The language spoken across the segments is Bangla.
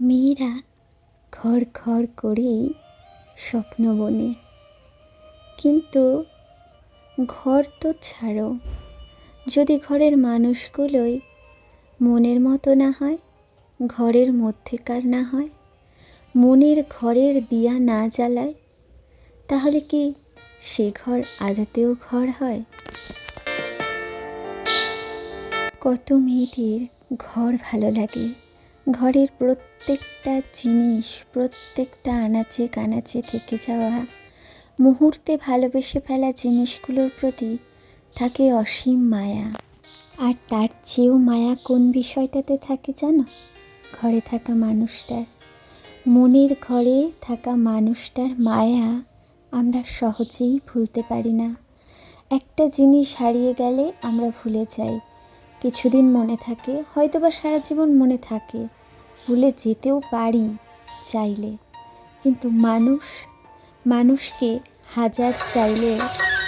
মেয়েরা ঘর ঘর করেই স্বপ্ন বনে, কিন্তু ঘর তো ছাড়ো, যদি ঘরের মানুষগুলোই মনের মতো না হয়, ঘরের মধ্যেকার না হয়, মনের ঘরের দিয়া না জ্বালায়, তাহলে কি সে ঘর আদতেও ঘর হয়? কত মেয়েদের ঘর ভালো লাগে, ঘরের প্রত্যেকটা জিনিস, প্রত্যেকটা আনাচে কানাচে থেকে যাওয়া মুহূর্তে ভালোবেসে ফেলা জিনিসগুলোর প্রতি থাকে অসীম মায়া। আর তার চেয়েও মায়া কোন বিষয়টাতে থাকে জানো? ঘরে থাকা মানুষটার, মনের ঘরে থাকা মানুষটার মায়া আমরা সহজেই ভুলতে পারি না। একটা জিনিস হারিয়ে গেলে আমরা ভুলে যাই, কিছুদিন মনে থাকে, হয়তো বা সারা জীবন মনে থাকে, ভুলে যেতেও পারি চাইলে, কিন্তু মানুষকে হাজার চাইলে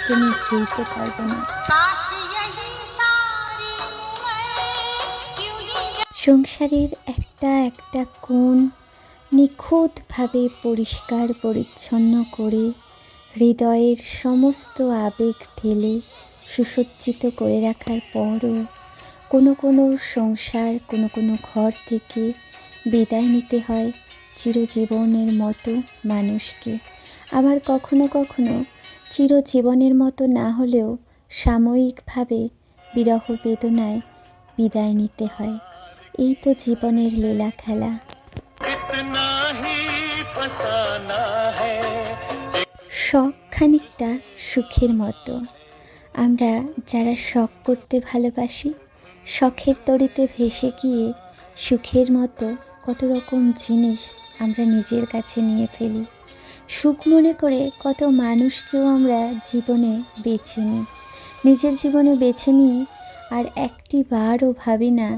তুমি ভুলতে পারবে না। সংসারের একটা একটা কোণ নিখুঁতভাবে পরিষ্কার পরিচ্ছন্ন করে হৃদয়ের সমস্ত আবেগ ঢেলে সুসজ্জিত করে রাখার পরও কোনো কোনো সংসার, কোনো কোনো ঘর থেকে বিদায় নিতে হয় চিরজীবনের মতো মানুষকে। আবার কখনো কখনো চিরজীবনের মতো না হলেও সাময়িকভাবে বিরহ বেদনায় বিদায় নিতে হয়। এই তো জীবনের লীলা খেলা। শখ খানিকটা সুখের মতো। আমরা যারা শখ করতে ভালোবাসি, শখের তরিতে ভেসে গিয়ে সুখের মতো কত রকম জিনিস আমরা নিজের কাছে নিয়ে ফেলি। সুখ মনে করে কত মানুষকেও আমরা জীবনে বেছে নিই, নিজের জীবনে বেছে নিই, আর একটি বারও ভাবি না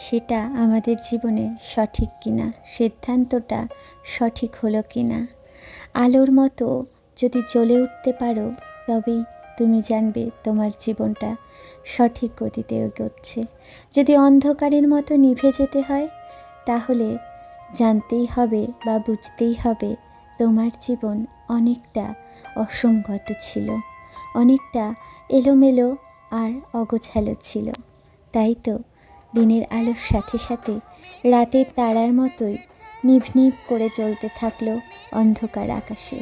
সেটা আমাদের জীবনে সঠিক কিনা, সিদ্ধান্তটা সঠিক হলো কিনা। আলোর মতো যদি জ্বলে উঠতে পারো, তবেই তুমি জানবে তোমার জীবনটা সঠিক গতিতে এগোচ্ছে। যদি অন্ধকারের মতো নিভে যেতে হয়, তাহলে জানতেই হবে বা বুঝতেই হবে তোমার জীবন অনেকটা অসংগত ছিল, অনেকটা এলোমেলো আর অগোছালো ছিল। তাই তো দিনের আলোর সাথে সাথে রাতের তারার মতোই নিভ নিভ করে জ্বলতে থাকলো অন্ধকার আকাশে।